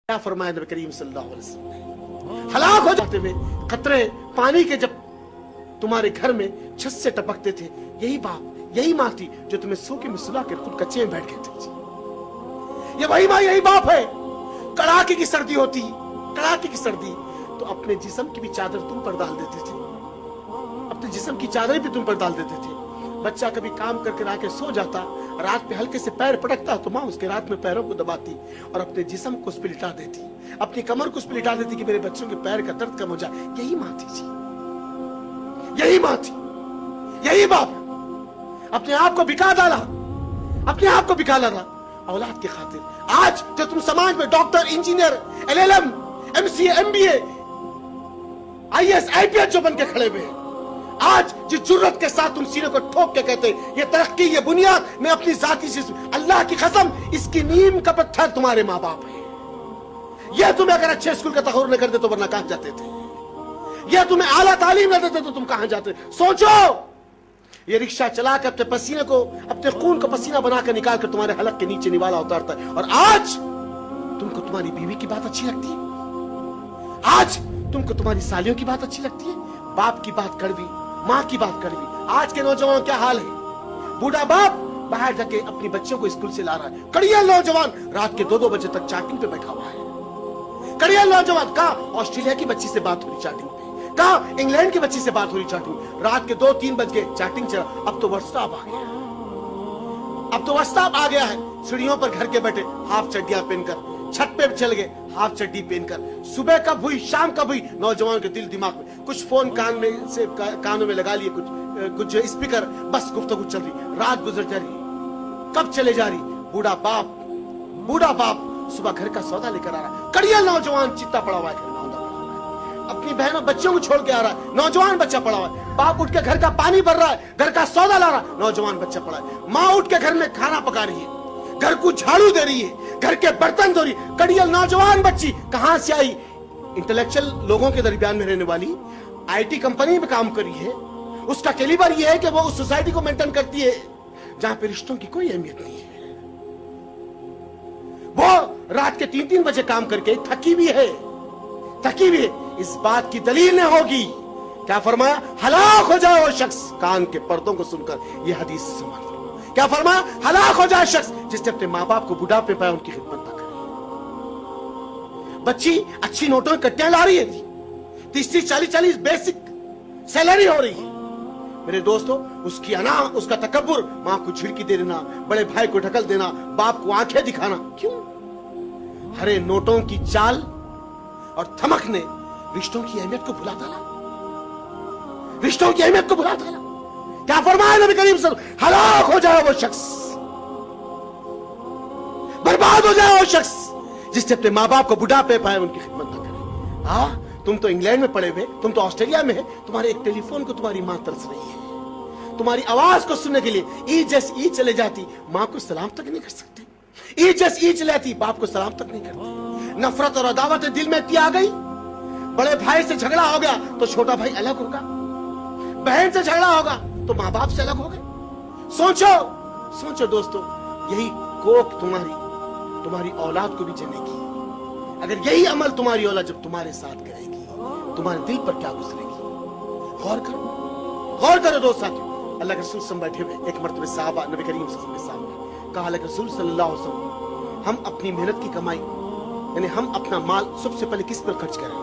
क्या फरमाया नबी करीम सल्लल्लाहु अलैहि वसल्लम ने, हलाक हो जाते हुए कतरे पानी के जब तुम्हारे घर में छत से टपकते थे, यही बाप यही माँ थी जो तुम्हें सूखे में सुला कर खुद कच्चे में बैठ गए थे। ये वही माँ यही बाप है। कड़ाके की सर्दी होती, कड़ाके की सर्दी, तो अपने जिस्म की भी चादर तुम पर डाल देते थे, अपने जिस्म की चादर भी तुम पर डाल देते थे। बच्चा कभी काम करके आके सो जाता, रात पे हल्के से पैर पटकता तो माँ उसके रात में पैरों को दबाती और अपने जिस्म को उस पर लिटा देती, अपनी कमर को उस पर लिटा देती कि मेरे बच्चों के पैर का दर्द कम हो जाए। यही माँ थी जी, यही माँ थी, यही बाप। अपने आप को बिका डाला, अपने आप को बिका डाला औलाद की खातिर। आज जो तुम समाज में doctor, engineer, LLM, MCA, MBA, IAS, IPS जो बन के खड़े हुए हैं, आज जिस जुर्रत के साथ तुम सीने को ठोक के कहते ये तरक्की, ये बुनियाद, मैं अपनी जाती से, अल्लाह की कसम इसकी नीम का पत्थर तुम्हारे माँ बाप है। यह तुम्हें अगर अच्छे स्कूल का तहर न कर दे तो वरना कहां जाते थे, यह तुम्हें आला तालीम न देते तो तुम कहां जाते। सोचो, ये रिक्शा चला कर अपने पसीने को, अपने खून को पसीना बनाकर निकाल कर तुम्हारे हलक के नीचे निवाला उतारता है। और आज तुमको तुम्हारी बीवी की बात अच्छी लगती है, आज तुमको तुम्हारी सालियों की बात अच्छी लगती है, बाप की बात कड़वी, माँ की बात कड़वी। आज के नौजवान क्या हाल है, बूढ़ा बाप बाहर जाके अपनी बच्चों को स्कूल से ला रहा है, कड़ियल नौजवान रात के 2-2 बजे तक चैटिंग पे बैठा हुआ है। कड़ियल नौजवान का ऑस्ट्रेलिया की बच्ची से बात हो रही चैटिंग पे, कहा इंग्लैंड की बच्ची से बात हो रही चैटिंग, रात के 2-3 बज गए चैटिंग चला। अब तो व्हाट्सएप आ गया, अब तो व्हाट्सएप आ गया है। सीढ़ियों पर घर के बैठे हाफ चड्डियां पहनकर, छत पे चल गए हाफ चड्डी पहनकर, सुबह कब हुई शाम कब हुई नौजवान के दिल दिमाग में, कुछ फोन कानों में लगा लिए, कुछ स्पीकर, बस गुफ्तगू चल रही, रात गुजर जा रही, कब चले जा रही। बूढ़ा बाप सुबह घर का सौदा लेकर आ रहा, कड़ियल नौजवान चित्ता पड़ा हुआ है, अपनी बहनों बच्चों को छोड़ के आ रहा है, नौजवान बच्चा पड़ा हुआ है। बाप उठ के घर का पानी भर रहा है, घर का सौदा ला रहा, नौजवान बच्चा पड़ा है। माँ उठ के घर में खाना पका रही है, घर को झाड़ू दे रही है, घर के बर्तन धो रही। कड़ियल नौजवान बच्ची कहां से आई, इंटेलेक्चुअल लोगों के दरमियान में रहने वाली, IT कंपनी में काम करी है। उसका कैलिबर यह है कि वो उस सोसाइटी को मेंटेन करती है जहां पे रिश्तों की कोई अहमियत नहीं है। वो रात के 3-3 बजे काम करके थकी भी है। इस बात की दलील नहीं होगी, क्या फरमाया, हलाक हो जाए वो शख्स कान के पर्दों को सुनकर, यह हदीस समझ लो। क्या फरमाया, हलाक हो जाए शख्स जिसने अपने माँ बाप को बुढ़ापे पाया उनकी खिदमत न करे। बच्ची अच्छी नोटों की कट्टियां ला रही है, 30-40 बेसिक सैलरी हो रही है। मेरे दोस्तों, उसकी अना, उसका तकब्बुर, माँ को झिड़की दे देना, बड़े भाई को ढकल देना, बाप को आंखें दिखाना, क्यों? हरे नोटों की चाल और थमक ने रिश्तों की अहमियत को भुला डाला, रिश्तों की अहमियत को भुला डाला। क्या फरमाया नबी करीम सल्लल्लाहु अलैहि वसल्लम, हलाक हो जाए वो शख्स, बर्बाद हो जाए वो शख्स जिससे अपने माँ बाप को बुढ़ापे पाए उनकी खिदमत न करे। हाँ, तुम तो इंग्लैंड में पड़े हुए, तुम तो ऑस्ट्रेलिया में है, तुम्हारे एक टेलीफोन को तुम्हारी माँ तरस रही है, तुम्हारी आवाज को सुनने के लिए। ई चले जाती, माँ को सलाम तक नहीं कर सकते, ई चले जाती, बाप को सलाम तक नहीं करती। नफरत और अदावत दिल में इतनी आ गई, बड़े भाई से झगड़ा हो गया तो छोटा भाई अलग होगा, बहन से झगड़ा होगा तो माँ बाप से अलग हो गए। सोचो दोस्तों, यही कोख तुम्हारी औलाद को भी जनेगी। अगर यही अमल तुम्हारी औलाद जब तुम्हारे साथ करेगी, तुम्हारे दिल पर क्या गुजरेगी, गौर करो दोस्त साथियों। अल्लाह के रसूल सल्लल्लाहु अलैहि वसल्लम बैठे हुए, एक मर्तबा सहाबा नबी करीम सल्लल्लाहु अलैहि वसल्लम के सामने कहा, अल्लाह के रसूल सल्लल्लाहु अलैहि वसल्लम, हम अपनी मेहनत की कमाई यानी हम अपना माल सबसे पहले किस पर खर्च करें?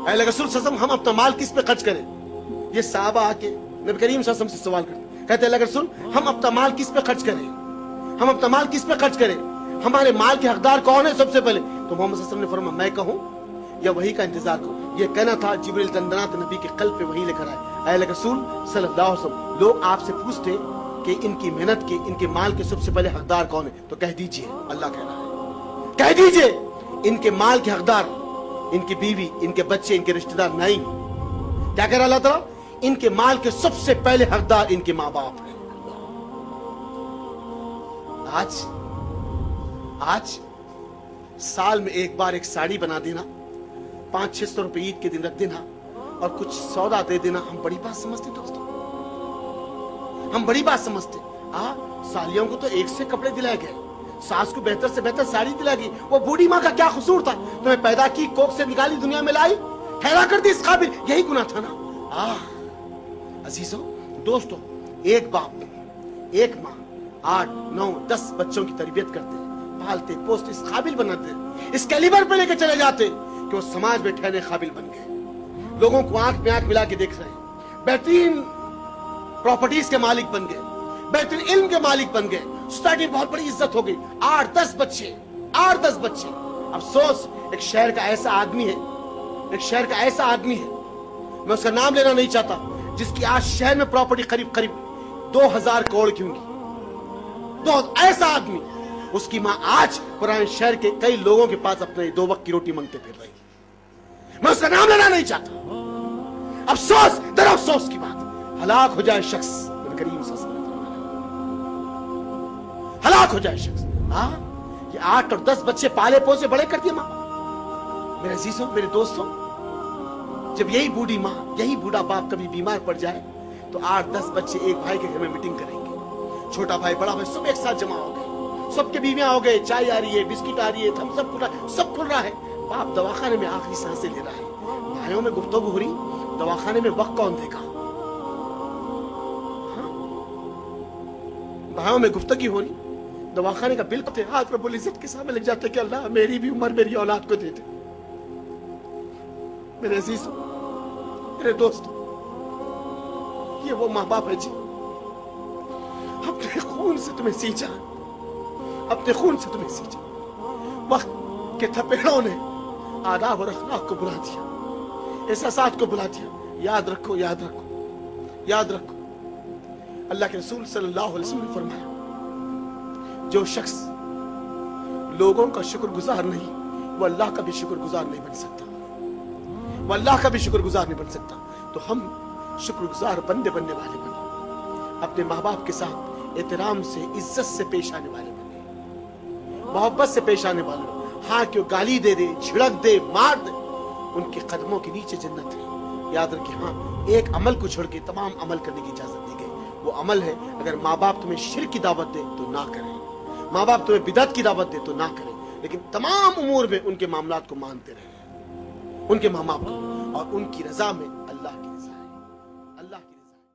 अल्लाह के रसूल सल्लल्लाहु अलैहि वसल्लम, हम अपना माल किस पे खर्च करें? ये सहाबा आके नबी करीम सल्लल्लाहु अलैहि वसल्लम से सवाल करते, कहते अल्लाह के रसूल, हम अपना माल किस पे खर्च करें? हम अपना माल किस पे खर्च करें? हमारे माल के हकदार कौन है सबसे पहले? तो मोहम्मद सल्लल्लाहु अलैहि वसल्लम ने फरमाया, मैं कहूं या वही का इंतजार करूं? ये कहना था जिब्रील तंदनात नबी के कल्ब पे वही लेकर आए। अल्लाह के रसूल सल्लल्लाहु अलैहि वसल्लम, लोग आपसे पूछते कि इनकी मेहनत के, इनके माल के सबसे पहले हकदार कौन है? तो कह दीजिए, अल्लाह कह रहा है, कह दीजिए इनके माल के हकदार इनकी बीवी, इनके बच्चे, इनके रिश्तेदार नहीं। क्या कह रहा अल्लाह ताला? इनके माल के सबसे पहले हकदार इनके माँ बाप हैं। आज साल में एक बार एक साड़ी बना देना, 500-600 रुपए ईद के दिन रख देना और कुछ सौदा दे देना, हम बड़ी बात समझते दोस्तों, हम बड़ी बात समझते। सालियों को तो एक से कपड़े दिलाए गए, सास को बेहतर से बेहतर साड़ी दिलागी। वो बूढ़ी माँ का क्या कसूर था? तुम्हें पैदा की, कोख से निकाली, दुनिया में लाई, ठहरा कर दी इस काबिल, यही गुनाह था ना। अजीजों, दोस्तों, एक बाप, एक माँ 8, 9, 10 बच्चों की तरबियत करते, पालते, पोसते, इस काबिल बनाते, इस कैलिबर पे लेके चले जाते कि वो समाज में ठहरने काबिल बन गए, लोगों को आंख में आंख मिला के देख रहे हैं, बेहतरीन प्रॉपर्टीज के मालिक बन गए, बेहतरीन इल्म के मालिक बन गए, सोसाइटी में बहुत बड़ी इज्जत हो गई। 8-10 बच्चे, 8-10 बच्चे। अफसोस, एक शहर का ऐसा आदमी है, एक शहर का ऐसा आदमी है, मैं उसका नाम लेना नहीं चाहता, जिसकी आज शहर में प्रॉपर्टी करीब करीब 2000 करोड़ की होंगी। बहुत ऐसा आदमी, उसकी माँ आज पुराने शहर के कई लोगों के पास अपने 2 वक्त की रोटी मांगते फिर रही। मैं उसका नाम लेना नहीं चाहता। अफसोस, दर अफसोस की बात, हलाक हो जाए शख्स, करीम सल्लल्लाहु अलैहि वसल्लम, हलाक हो जाए शख्स। ये 8 और 10 बच्चे पाले पोसे बड़े कर दिए माँ। मेरे अजीजों, मेरे दोस्तों, जब यही बूढ़ी माँ, यही बूढ़ा बाप कभी बीमार पड़ जाए तो 8-10 बच्चे एक भाई के घर में मीटिंग करेंगे। छोटा भाई, बड़ा भाई, सब एक साथ जमा हो गए, सबके बीवियां हो गए, चाय आ रही है, बिस्किट आ रही है, थम्स अप सब खुल रहा है। बाप दवाखाने में आखिरी सांसें ले रहा है, भाइयों में गुफ्तगू हो रही, दवाखाने में वक्त कौन देगा? भाइयों में गुफ्तगू हो रही, दवाखाने का बिल करते, हाथ रब्बुल इज्जत के सामने लग जाते कि अल्लाह मेरी भी उम्र मेरी औलाद को दे दे। मेरे अजीजों, मेरे दोस्तों, ये वो माँ बाप है जी, अपने खून से तुम्हें सींचा, अपने खून से तुम्हें सींचा। वक्त के थपेड़ों ने आदाब और अखलाक को बुला दिया, एहसासात को बुला दिया। याद रखो, याद रखो, याद रखो, अल्लाह के रसूल सल्लल्लाहु अलैहि वसल्लम ने फरमाया, जो शख्स लोगों का शुक्रगुजार नहीं, वो अल्लाह का भी शुक्रगुजार नहीं बन सकता, वो अल्लाह का भी शुक्रगुजार नहीं बन सकता। तो हम शुक्रगुजार बंदे बनने वाले बने, अपने माँ बाप के साथ एहतराम से, इज्जत से पेश आने वाले बने, मोहब्बत से पेश आने वाले बने। हाँ, क्यों गाली दे दे, झिड़क दे, मार दे, उनके कदमों के नीचे जन्नत है। याद रखिए, हाँ, एक अमल को छोड़ के तमाम अमल करने की इजाजत दी गई, वो अमल है, अगर माँ बाप तुम्हें शिर्क की दावत दे तो ना करें, माँ बाप तुम्हें बिदअत की दावत दे तो ना करें, लेकिन तमाम उमूर में उनके मामलात को मानते रहे, उनके माँ बाप को, और उनकी रजा में अल्लाह की